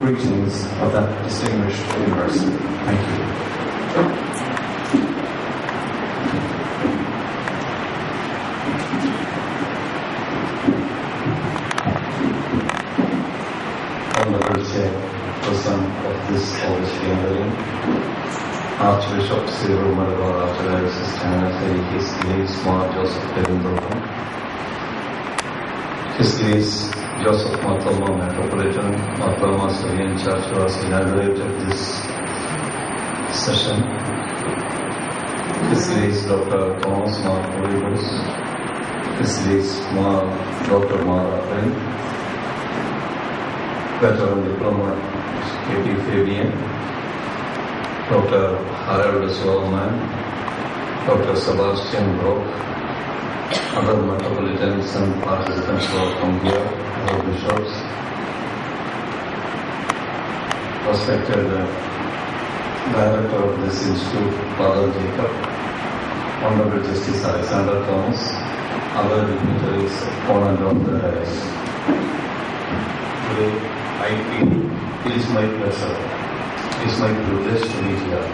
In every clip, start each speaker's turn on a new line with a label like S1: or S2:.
S1: Greetings of that distinguished university. Thank you. Honorable Chairperson of this August gathering, Archbishop Seeri Archdiocese Stanley, His Grace Mar Joseph Devendrovan, His Grace Joseph Marthoma Metropolitan Marthoma Syrian Church was inaugurated this session. His Grace Dr. Thomas Mark, His Grace Dr. Mara Pren, veteran diplomat K.T. Fabian, Dr. Harold Solomon, Dr. Sebastian Brock, other metropolitans and participants who have come here, our bishops, respected director of this institute, Father Jacob, Honorable Justice Alexander Thomas, other dignitaries on and off the dais. Today, I feel it is my pleasure, it is my privilege to be here,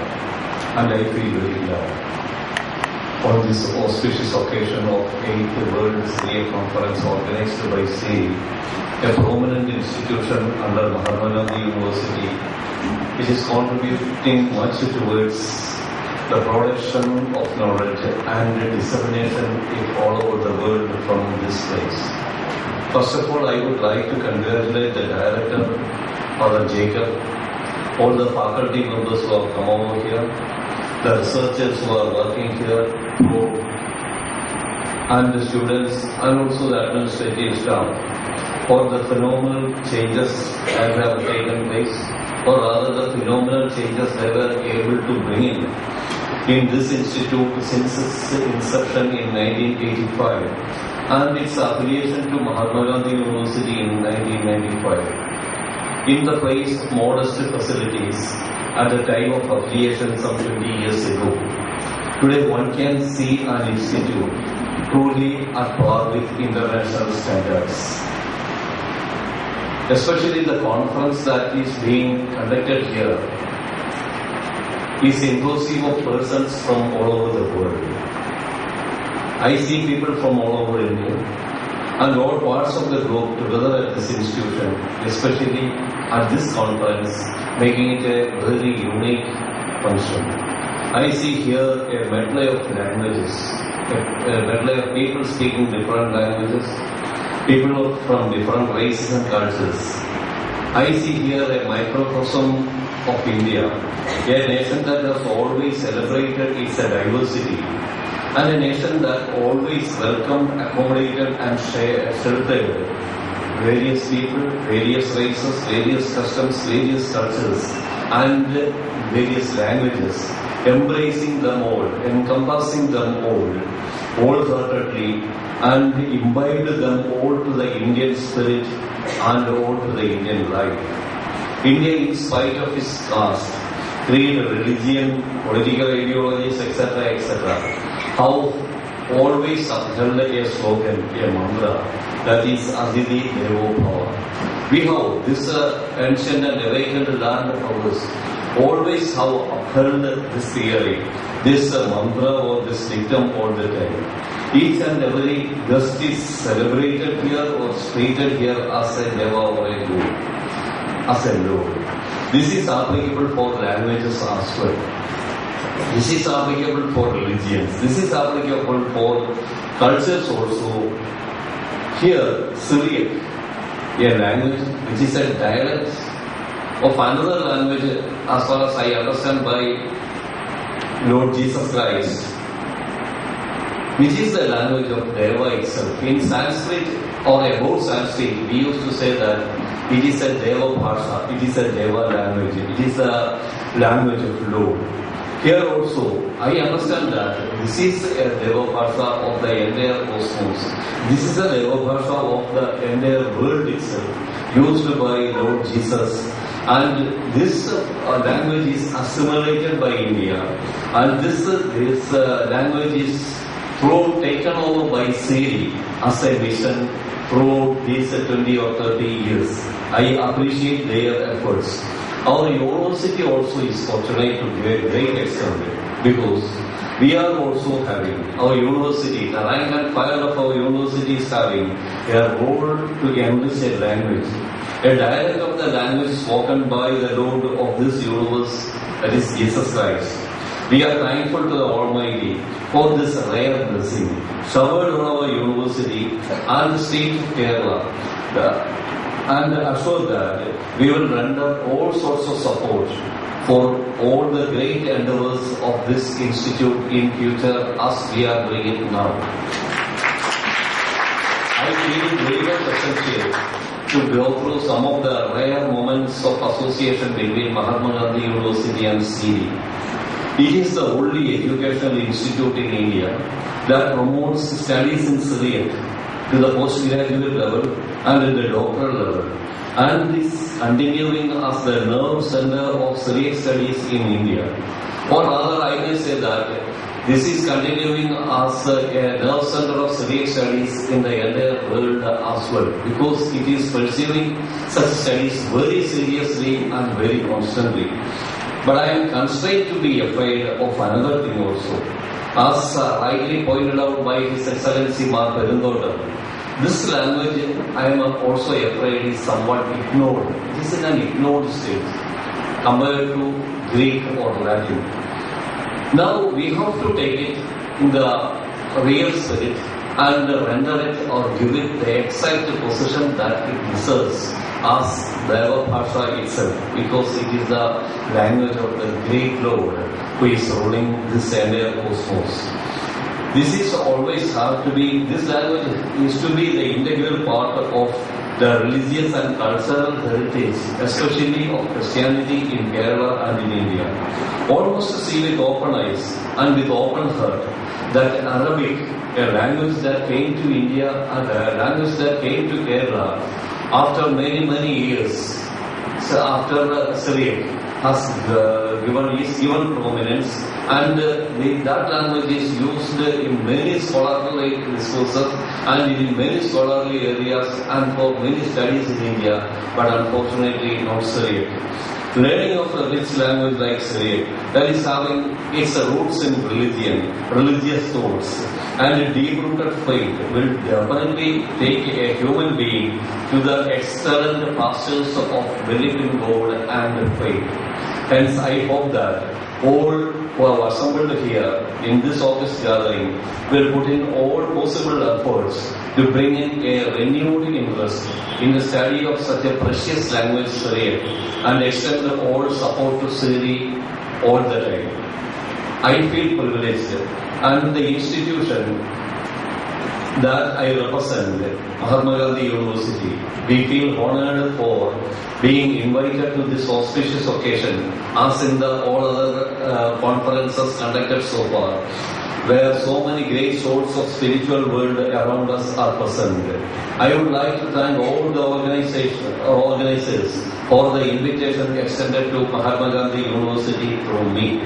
S1: and I feel very glad on this auspicious occasion of 8th World Syriac Conference organized by Seeri, a prominent institution under Mahatma Gandhi University. It is contributing much towards the production of knowledge and dissemination all over the world from this place. First of all, I would like to congratulate the director, Father Jacob, all the faculty members who have come over here, the researchers who are working here, and the students, and also the administrative staff, for the phenomenal changes that have taken place, or rather the phenomenal changes they were able to bring in this institute since its inception in 1985 and its affiliation to Mahatma Gandhi University in 1995. In the place of modest facilities at the time of affiliation some 20 years ago, today one can see an institute truly at par with international standards. Especially the conference that is being conducted here is inclusive of persons from all over the world. I see people from all over India and all parts of the globe together at this institution, especially at this conference, making it a very unique function. I see here a medley of languages, a medley of people speaking different languages, people from different races and cultures. I see here a microcosm of India, a nation that has always celebrated its diversity, and a nation that always welcomed, accommodated and sheltered various people, various races, various customs, various cultures and various languages, embracing them all, encompassing them all, wholeheartedly, and imbibed them all to the Indian spirit and all to the Indian life. India, in spite of its caste, creed, religion, political ideologies, etc., etc., how always upheld a slogan, a mantra, that is Aditi Devo Bhava. We have this ancient and awakened land of ours, always have upheld this theory, this mantra or this dictum all the time. Each and every guest is celebrated here or treated here as a Deva or a Guru, as a Lord. This is applicable for languages as well. This is applicable for religions. This is applicable for cultures also. Here, Syriac, a language which is a dialect of another language, as far as I understand, by Lord Jesus Christ, which is the language of Deva itself. In Sanskrit or about Sanskrit, we used to say that it is a Deva Bhasha, it is a Deva language, it is a language of Lord. Here also, I understand that this is a Deva Bhasha of the entire cosmos. This is a Deva Bhasha of the entire world itself, used by Lord Jesus. And this language is assimilated by India. And this language is taken over by Seeri as a mission throughout these 20 or 30 years. I appreciate their efforts. Our university also is fortunate to a great extent because we are also having, our university, the rank and file of our university is having a role to enrich a language. A dialect of the language spoken by the Lord of this universe, that is Jesus Christ. We are thankful to the Almighty for this rare blessing showered on our university and the state of Kerala, and assure that we will render all sorts of support for all the great endeavors of this institute in future as we are doing it now. I feel very much essential to go through some of the rare moments of association between Mahatma Gandhi University and Seeri. It is the only educational institute in India that promotes studies in Syriac to the postgraduate level and at the doctoral level, and is continuing as the nerve center of Syriac studies in India. Or rather, I may say that this is continuing as a nerve center of Syriac studies in the entire world as well, because it is pursuing such studies very seriously and very constantly. But I am constrained to be afraid of another thing also. As rightly pointed out by His Excellency Mar Perundotam, this language, I am also afraid, is somewhat ignored. It is in an ignored state compared to Greek or Latin. Now we have to take it in the real spirit and render it or give it the exact position that it deserves as Deva Bhasha itself, because it is the language of the great Lord who is ruling this entire cosmos. This is always have to be, this language is to be the integral part of the religious and cultural heritage, especially of Christianity in Kerala and in India. Almost see with open eyes and with open heart that Arabic, a language that came to India and a language that came to Kerala after many years, so after Syriac has given prominence, and that language is used in many scholarly discourses and in many scholarly areas and for many studies in India, but unfortunately not Syriac. Learning of a rich language like Syriac that is having its roots in religion, religious thoughts, and a deep-rooted faith will definitely take a human being to the excellent pastures of belief in God and faith. Hence, I hope that all who have assembled here in this August gathering will put in all possible efforts to bring in a renewed interest in the study of such a precious language, Syriac, and extend all support to Seeri all the time. I feel privileged, and the institution that I represent, Mahatma Gandhi University, we feel honored for being invited to this auspicious occasion, as in the all other conferences conducted so far, where so many great souls of spiritual world around us are present. I would like to thank all the organizers for the invitation extended to Mahatma Gandhi University through me.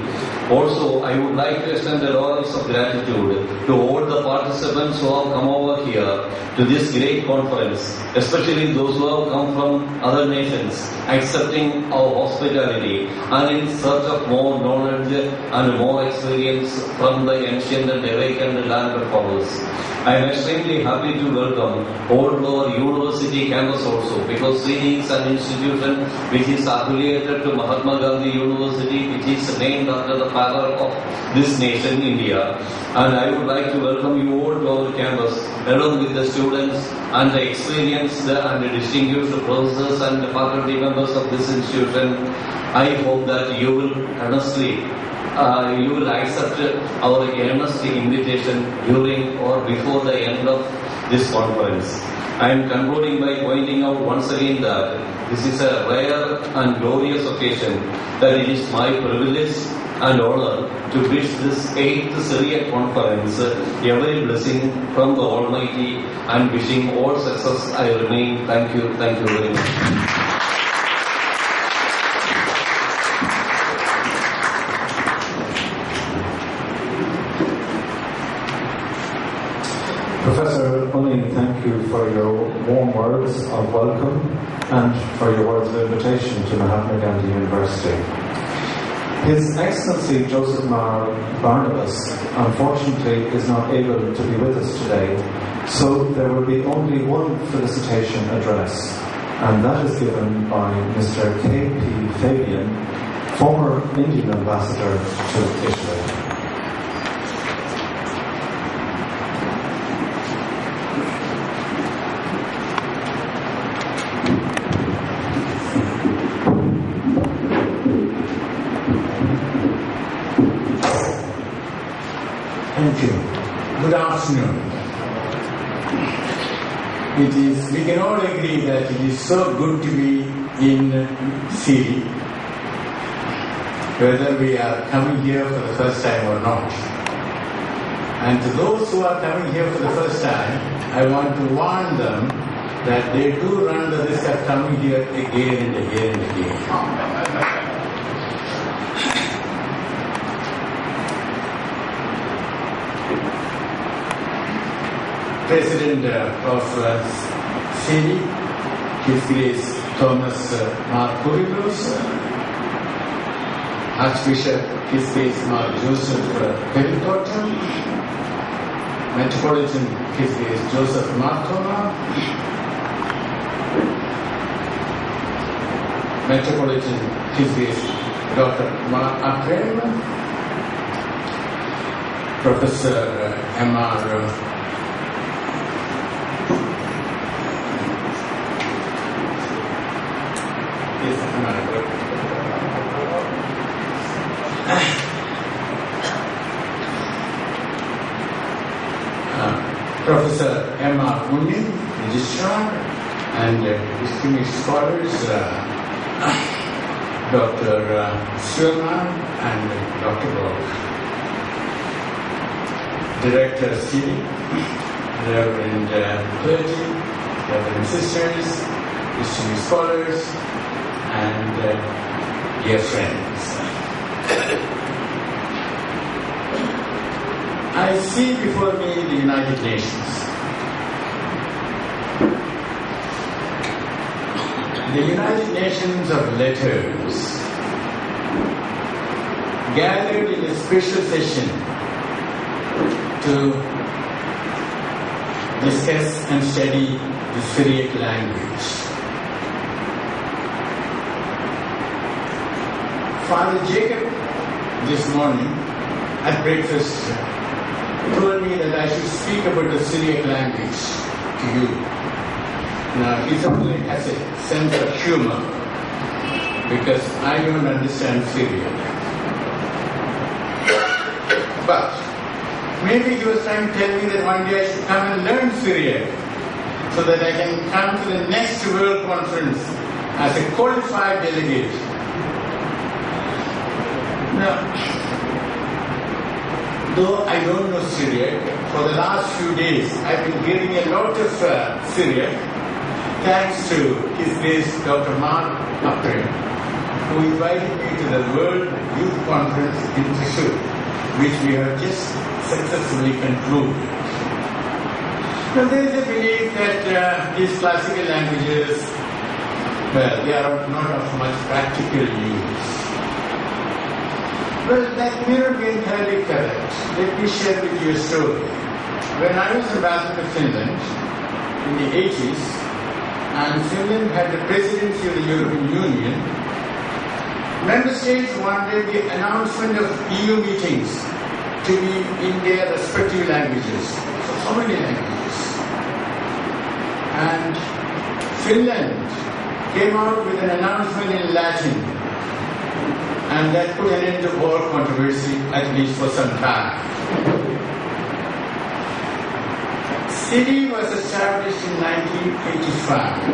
S1: Also, I would like to extend the laurels of gratitude to all the participants who have come over here to this great conference, especially those who have come from other nations, accepting our hospitality and in search of more knowledge and more experience from the ancient and awakened land of ours. I am extremely happy to welcome all our university campus also, because Seeri is an institution which is affiliated to Mahatma Gandhi University, which is named after the father of this nation, India. And I would like to welcome you all to our campus, along with the students and the experienced and the distinguished professors and the faculty members of this institution. I hope that you will honestly you will accept our earnest invitation during or before the end of this conference. I am concluding by pointing out once again that this is a rare and glorious occasion, that it is my privilege and honor to wish this 8th Syriac conference every blessing from the Almighty, and wishing all success. I remain. Thank you very much.
S2: Professor Kottayam, thank you. you for your warm words of welcome and for your words of invitation to Mahatma Gandhi University. His Excellency Joseph Mar Barnabas, unfortunately, is not able to be with us today, so there will be only one felicitation address, and that is given by Mr. K.P. Fabian, former Indian ambassador to Italy.
S3: Thank you. Good afternoon. We can all agree that it is so good to be in Syria, whether we are coming here for the first time or not. And to those who are coming here for the first time, I want to warn them that they do run the risk of coming here again and again and again. President of Seeri, His Grace Thomas Mark-Kurilos, Archbishop His Grace Mark Joseph Kottayam, Metropolitan His Grace Joseph Marthoma, Metropolitan His Grace Dr. Mark Akrem, Professor M.R. Professor M.R. Munni, Registrar, and distinguished scholars, Dr. Suleiman and Dr. Brock. Director Seeri, Reverend clergy, Reverend sisters, distinguished scholars, and dear friends. I see before me the United Nations. The United Nations of Letters gathered in a special session to discuss and study the Syriac language. Father Jacob this morning at breakfast told me that I should speak about the Syriac language to you. Now, he certainly has a sense of humor because I don't understand Syriac. But maybe he was trying to tell me that one day I should come and learn Syriac so that I can come to the next World Conference as a qualified delegate. Now, though I don't know Syriac, for the last few days I've been hearing a lot of Syriac, thanks to His Grace Dr. Mark Akrem, who invited me to the World Youth Conference in Thrissur, which we have just successfully concluded. Now there is a belief that these classical languages, well, they are not of much practical use. Well, that may not be entirely correct. Let me share with you a story. When I was ambassador to Finland in the 80s, and Finland had the presidency of the European Union, member states wanted the announcement of EU meetings to be in their respective languages. So many languages. And Finland came out with an announcement in Latin. And that put an end to all controversy, at least for some time. Seeri was established in 1985.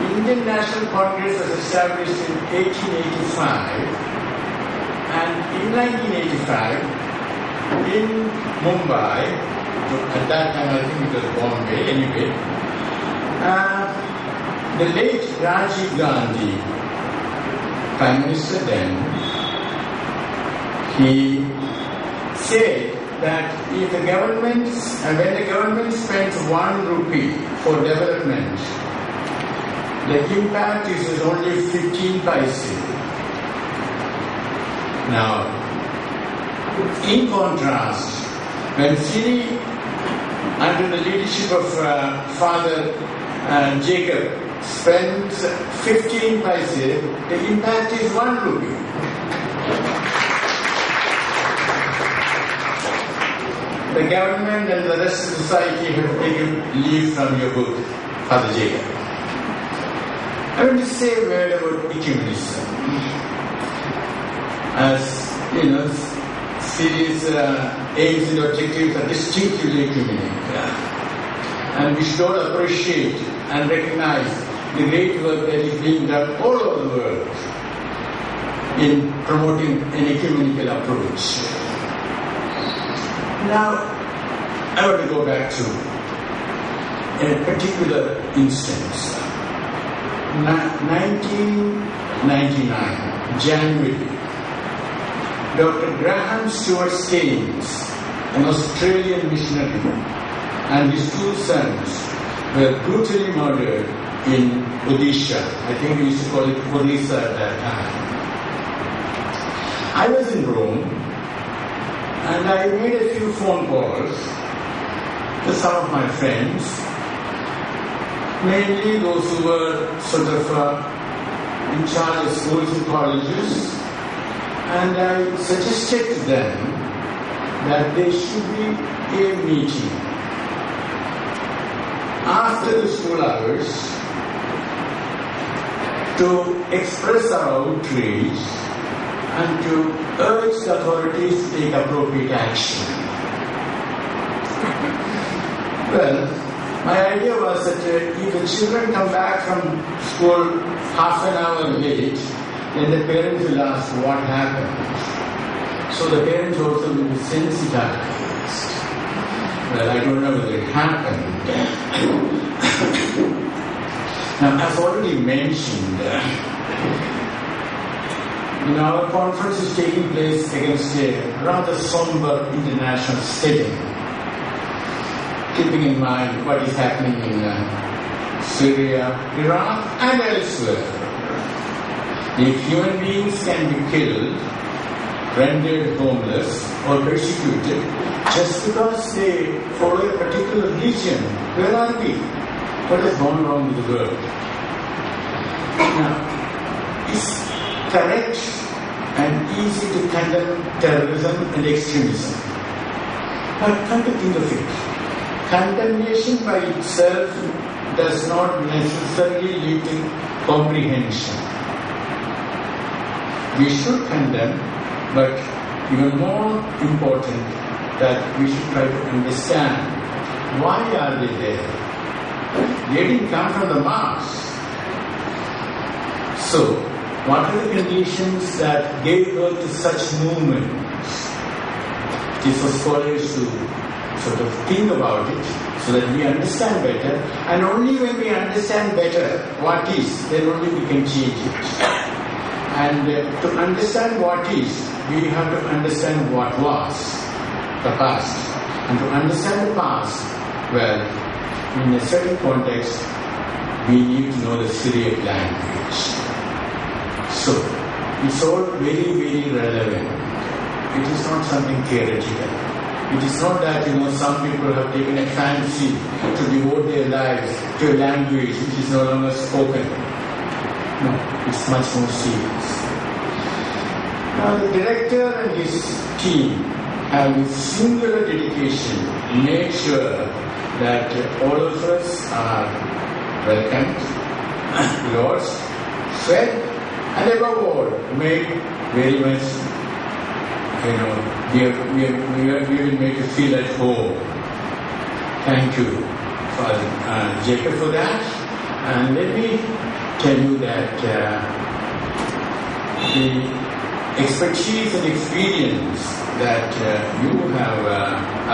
S3: The Indian National Congress was established in 1885. And in 1985, in Mumbai, at that time I think it was Bombay anyway, the late Rajiv Gandhi, Prime Minister then, he said that if the government, when the government spends 1 rupee for development, the impact is only 15 paise. Now, in contrast, when Seeri, under the leadership of Father Jacob, spends 15 paise, the impact is 1 rupee. The government and the rest of society have taken leave from your book, Father Jacob. I want to say a word about ecumenism. As you know, Seeri's aims and objectives are distinctively ecumenical. And we should all appreciate and recognize the great work that is being done all over the world in promoting an ecumenical approach. Now, I want to go back to a particular instance. 1999, January, Dr. Graham Stuart Staines, an Australian missionary, and his 2 sons were brutally murdered in Odisha. I think we used to call it Odisha at that time. I was in Rome, and I made a few phone calls to some of my friends, mainly those who were sort of in charge of schools and colleges, and I suggested to them that there should be a meeting after the school hours to express our outrage and to urge the authorities to take appropriate action. Well, my idea was that if the children come back from school half an hour late, then the parents will ask what happened. So the parents also will be sensitized. Well, I don't know whether it happened. Now, as already mentioned, our conference is taking place against a rather somber international setting, keeping in mind what is happening in Syria, Iraq, and elsewhere. If human beings can be killed, rendered homeless, or persecuted just because they follow a particular religion, where are we? What has gone wrong with the world? Now, it's correct and easy to condemn terrorism and extremism. But come to think of it, condemnation by itself does not necessarily lead to comprehension. We should condemn, but even more important, that we should try to understand why are they there. They didn't come from the Mars. So, what are the conditions that gave birth to such movements? It is for scholars to sort of think about it so that we understand better, and only when we understand better what is, then only we can change it. And to understand what is, we have to understand what was, the past. And to understand the past, well, in a certain context, we need to know the Syriac language. So, it's all very, very relevant. It is not something theoretical. It is not that, some people have taken a fancy to devote their lives to a language which is no longer spoken. No, it's much more serious. Now, the director and his team have with singular dedication made sure that all of us are welcomed, lodged, fed, and above all, made very much, we will make you feel at home. Thank you, Father Jacob, for that. And let me tell you that the expertise and experience that you have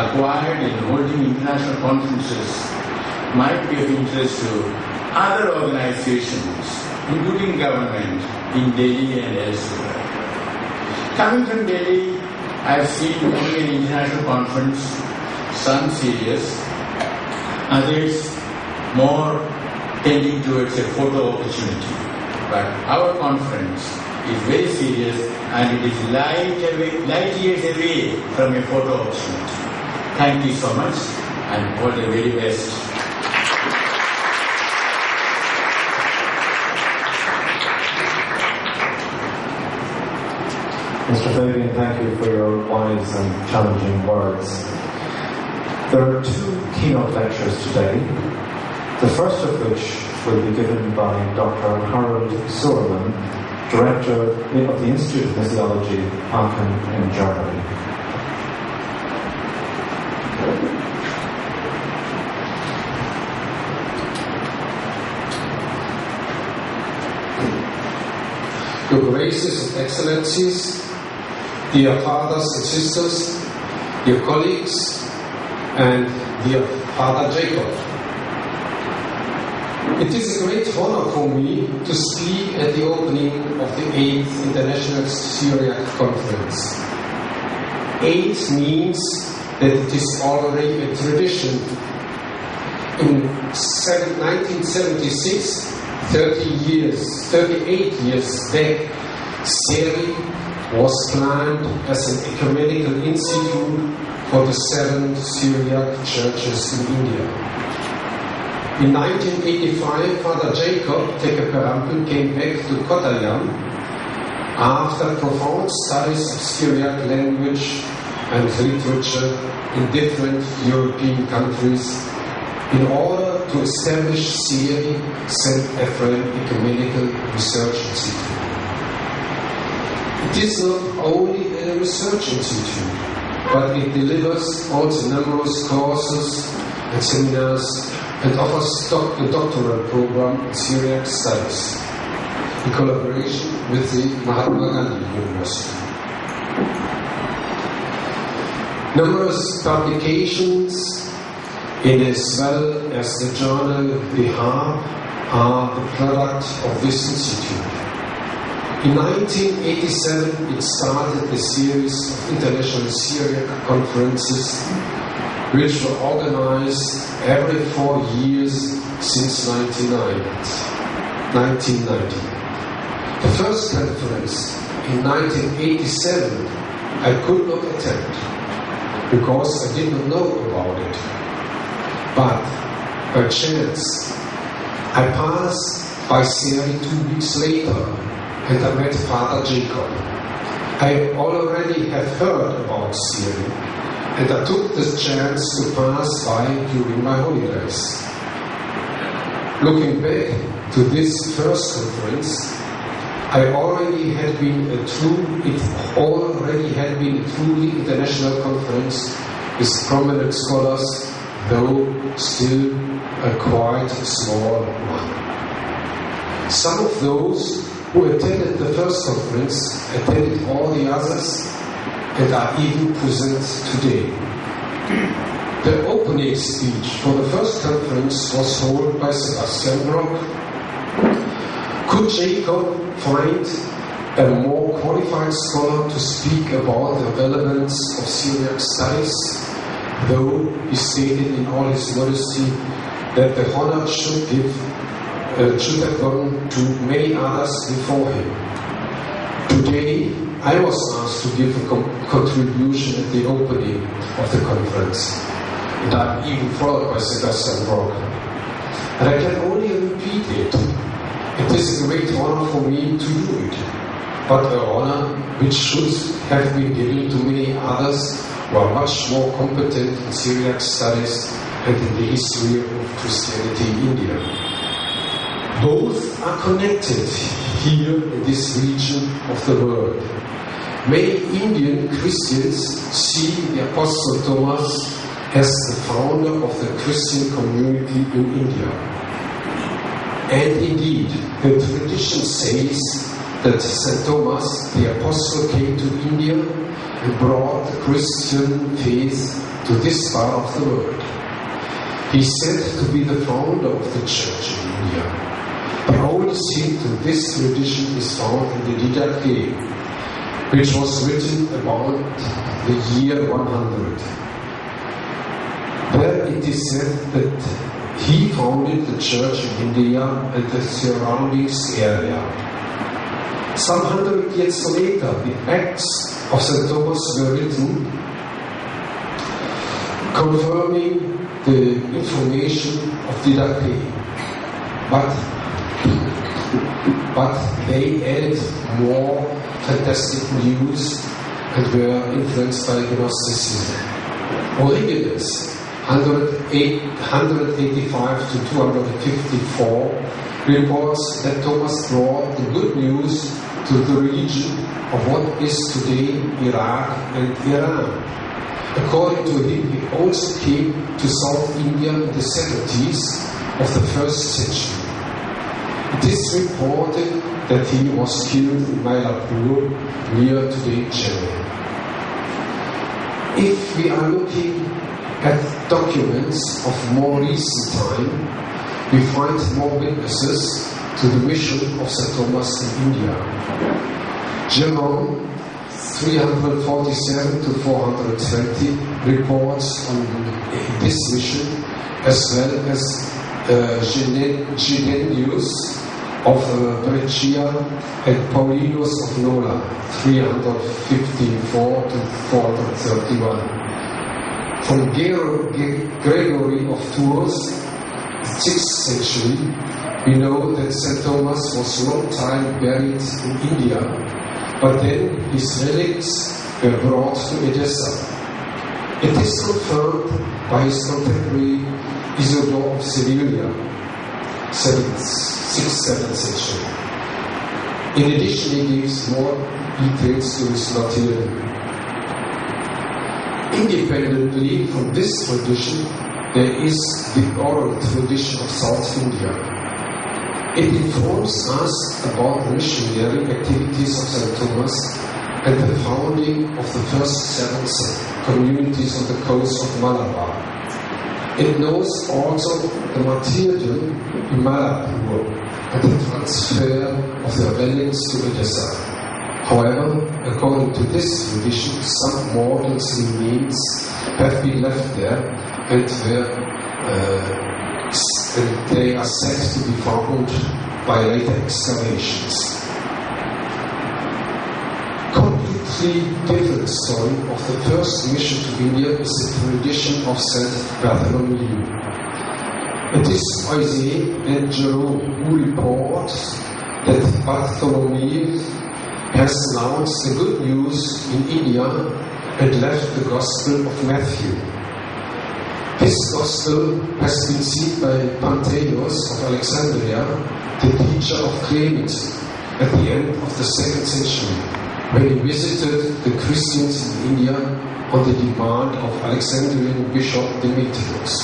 S3: acquired in holding international conferences might be of interest to other organizations, including government, in Delhi and elsewhere. Coming from Delhi, I've seen many an international conference, some serious, others more tending towards a photo opportunity. But our conference is very serious and it is light years away from a photo opportunity. Thank you so much and all the very best.
S2: Mr. Fabian, thank you for your wise and challenging words. There are two keynote lectures today, the first of which will be given by Dr. Harold Suermann, Director of the Institute of Missiology, Aachen in Germany.
S4: Your Graces and Excellencies, dear fathers and sisters, dear colleagues, and dear Father Jacob. It is a great honor for me to speak at the opening of the 8th International Syriac Conference. 8 means that it is already a tradition. In 1976, 38 years back, Seeri was planned as an ecumenical institute for the 7 Syriac churches in India. In 1985, Father Jacob Tekeperampel came back to Kottayam after profound studies of Syriac language and literature in different European countries in order to establish Seeri, St. Ephraim Ecumenical Research Institute. It is not only a research institute, but it delivers also numerous courses and seminars and offers a doctoral program in Syriac studies in collaboration with the Mahatma Gandhi University. Numerous publications as well as the journal Bihar are the product of this institute. In 1987 it started a series of international Syriac conferences which were organized every 4 years since 1990. The first conference in 1987 I could not attend because I did not know about it. But by chance I passed by Seeri 2 weeks later and I met Father Jacob. I already had heard about Seeri and I took this chance to pass by during my holidays. Looking back to this first conference, it already had been a truly international conference with prominent scholars, though still a quite small one. Some of those who attended the first conference attended all the others and are even present today. The opening speech for the first conference was held by Sebastian Brock. Could Jacob find a more qualified scholar to speak about the relevance of Syriac studies, though he stated in all his modesty that the honor should have gone to many others before him. Today, I was asked to give a contribution at the opening of the conference, and I'm even followed by Sebastian Brock. And I can only repeat it. It is a great honor for me to do it, but an honor which should have been given to many others who are much more competent in Syriac studies and in the history of Christianity in India. Both are connected here in this region of the world. Many Indian Christians see the Apostle Thomas as the founder of the Christian community in India. And indeed, the tradition says that St. Thomas, the Apostle, came to India and brought the Christian faith to this part of the world. He is said to be the founder of the church in India. The oldest hint to this tradition is found in the Didache, which was written about the year 100. There it is said that he founded the church in India and the surroundings area. Some 100 years later, the Acts of St. Thomas were written, confirming the information of Didache. But they added more fantastic news and were influenced by Gnosticism. Origenes, 185 to 254, reports that Thomas brought the good news to the region of what is today Iraq and Iran. According to him, he also came to South India in the 70s of the 1st century. It is reported that he was killed in Mylapore, near today Chennai. If we are looking at documents of more recent time, we find more witnesses to the mission of St. Thomas in India. Jerome, 347 to 420, reports on this mission, as well as Gedenius of Brescia and Paulinus of Nola, 354 to 431. From Gregory of Tours, 6th century, we know that St. Thomas was long time buried in India, but then his relics were brought to Edessa. It is confirmed by his contemporary Isidore of Syria, 6th, 7th century. In addition, he gives more details to his martyrdom. Independently from this tradition, there is the oral tradition of South India. It informs us about the missionary activities of St. Thomas and the founding of the first 7 communities on the coast of Malabar. It knows also the martyrdom in Mylapore and the transfer of the relics to Edessa. However, according to this tradition, some mortal remains have been left there and they are said to be found by later excavations. Completely different story of the first mission to India is the tradition of Saint Bartholomew. It is Isaiah and Jerome who report that Bartholomew has announced the good news in India and left the Gospel of Matthew. This Gospel has been seen by Pantheos of Alexandria, the teacher of Clement, at the end of the 2nd century, when he visited the Christians in India on the demand of Alexandrian Bishop Demetrius.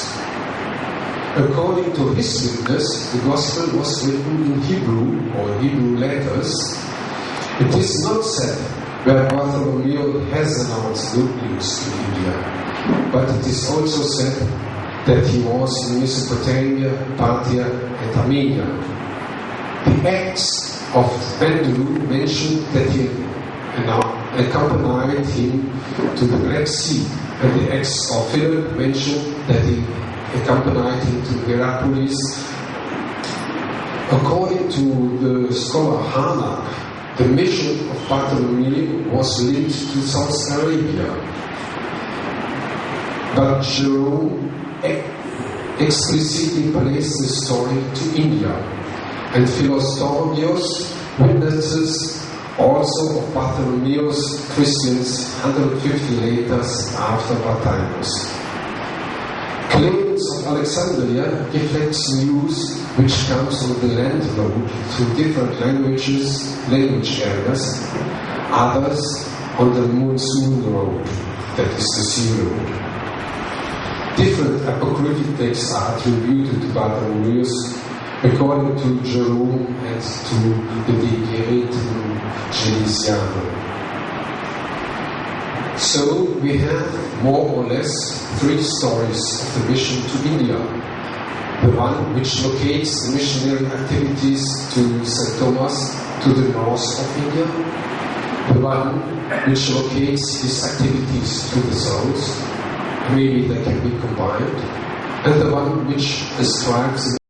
S4: According to his witness, the Gospel was written in Hebrew or Hebrew letters. It is not said where Bartholomew has announced good news in India, but it is also said that he was in Mesopotamia, Parthia, and Armenia. The Acts of Andrew mention that he accompanied him to the Black Sea, and the Acts of Philip mention that he accompanied him to Hierapolis. According to the scholar Harnack, the mission of Bartholomew was linked to South Arabia, but Jerome explicitly placed the story to India, and Philostorius witnesses also of Bartholomew's Christians 150 later after Bartimaeus. Clemens of Alexandria reflects news which comes on the land road through different language areas, others on the monsoon road, that is the sea road. Different apocryphal texts are attributed to Bartholomeus according to Jerome and to the Decretum Gelasianum. So we have more or less 3 stories of the mission to India. The one which locates the missionary activities to St. Thomas to the north of India. the one which locates his activities to the souls, maybe they can be combined, and the one which ascribes